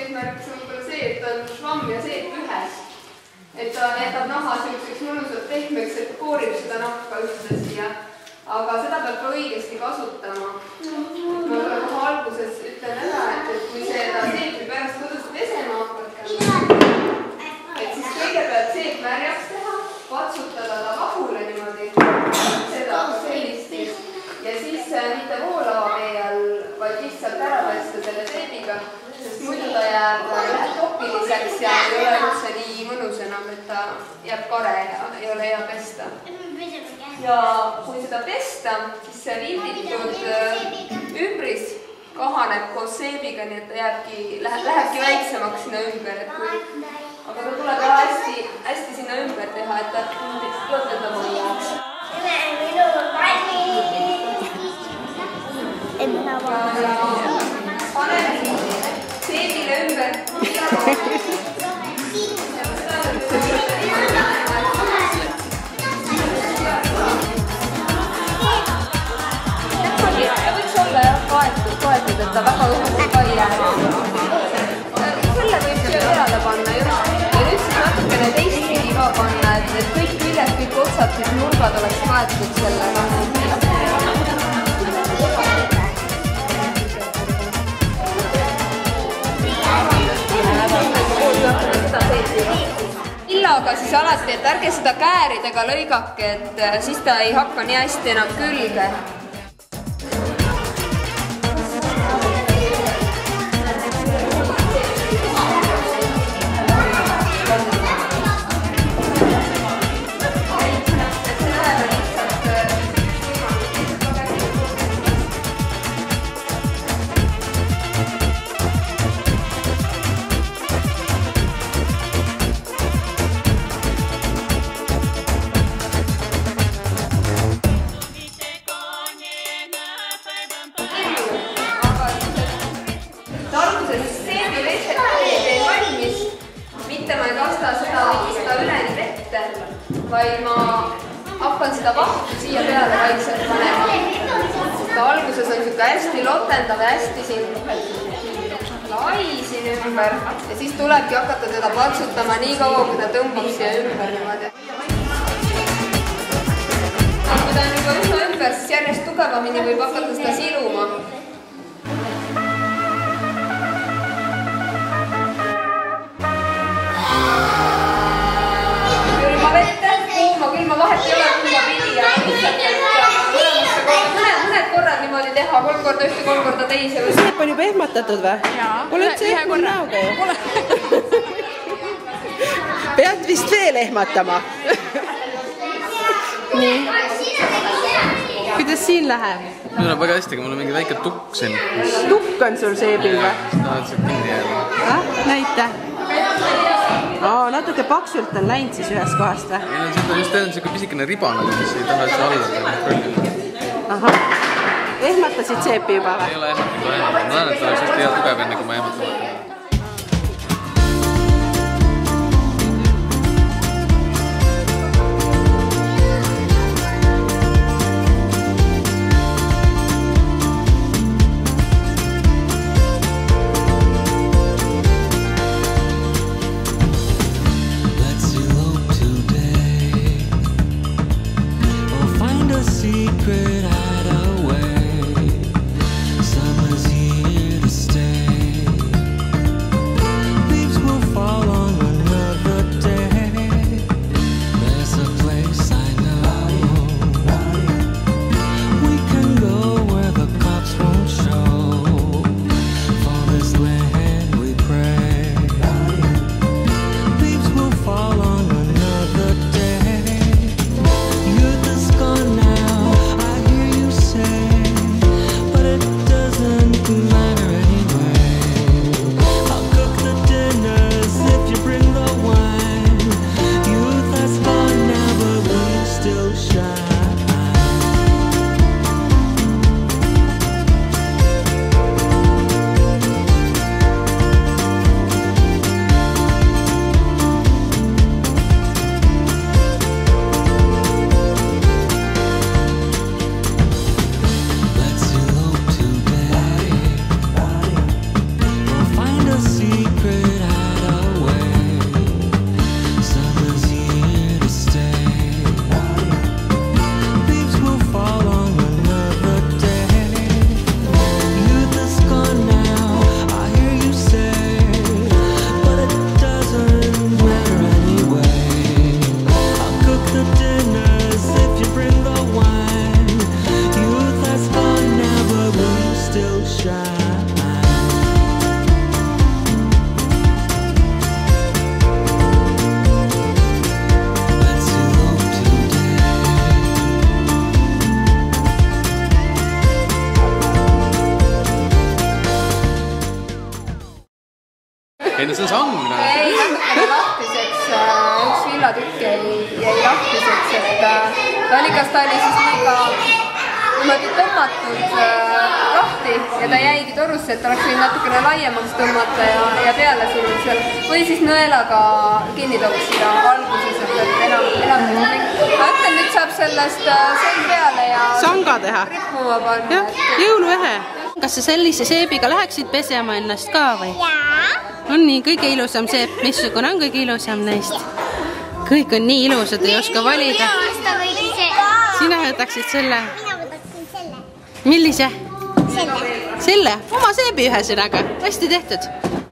eesmärgiks on võib-olla see, et on švamm ja seep ühes. Et ta jätab naha selliseks mõnusalt pehmeks, et koorib seda nahka üldse siia. Aga seda peab ka õigesti kasutama. Ma kohe alguses ütlen ära, et kui seda seepi pärast kodus pesema hakkate, et siis kõigepealt seep märjaks teha, patsutada ta vahule niimoodi, seda sellist. Ja siis mitte voolava vee all, vaid lihtsalt ära pesta selle seebiga, sest muidu ta jääb topiliseks ja ei ole üldse nii mõnus enam, et ta jääb kare ja ei ole hea pesta. Ja kui seda pesta, siis see linditud ümbris kahaneb koos seebiga, nii et ta lähebki väiksemaks sinna ümber. Aga ta tuleb hästi sinna ümber teha, et ta lõdvendama ei jääks. Paneme seebile ümber. Kaetud, et ta väga õhus ka ei jää. Selle võib siia peale panna just. Ja nüüd siis natukene teistpidi ka panna, et kõik küljed, kõik otsad, siis nurgad oleks kaetud sellega. Pillaga siis alati, et ärge seda kääridega lõigake, et siis ta ei hakka nii hästi enam külge. Vaid ma hakkan seda vahtu siia peale vaikselt panema. Alguses on niisugune hästi lotendav ja hästi siin lai siin ümber ja siis tulebki hakata teda patsutama nii kaua, kui ta tõmbab siia ümber niimoodi. Kui ta on juba üsna ümber, siis järjest tugevamini võib hakata seda siluma. Külma vahet ei ole külma pidi ja lihtsalt mõned korrad niimoodi teha, 3 korda ühte, 3 korda teise. Seep on juba ehmatatud või? Jaa. Oled seep mul näoga ju? Pead vist veel ehmatama. Nii. Kuidas siin läheb? Mul on väga hästi, aga mul on mingi väike tukk siin. Tukk on sul seebil või? Seda on see kinni jääma. Näita. Natuke paksult on läinud siis ühest kohast või? Meil on just niisugune pisikene riba, mis ei taha üldse alla kontrollida. Ahah. Ehmatasid seepi juba või? Ei ole ehmatatud, ma näen, et oleks hästi hea tugev enne, kui ma ehmatama hakkan. Summer's here to stay. ei no see on sang. Ei, natukene lahtiseks, üks villatükk jäi lahtiseks, et ta oli siis liiga niimoodi tõmmatud lahti ja ta jäigi torusse, et oleks võinud natukene laiemaks tõmmata ja peale suruda seal või siis nõelaga kinni toksida alguses, et enam ma ütlen, nüüd saab sellest seib peale ja sanga teha. Rippuma panna. Jah, jõuluehe. Kas sa sellise seebiga läheksid pesema ennast ka või? On nii kõige ilusam seep, missugune on kõige ilusam neist? Kõik on nii ilusad, ei oska valida. Sina võtaksid selle? Mina võtaksin selle. Millise? Selle. Selle? Oma seebi ühesõnaga. Hästi tehtud.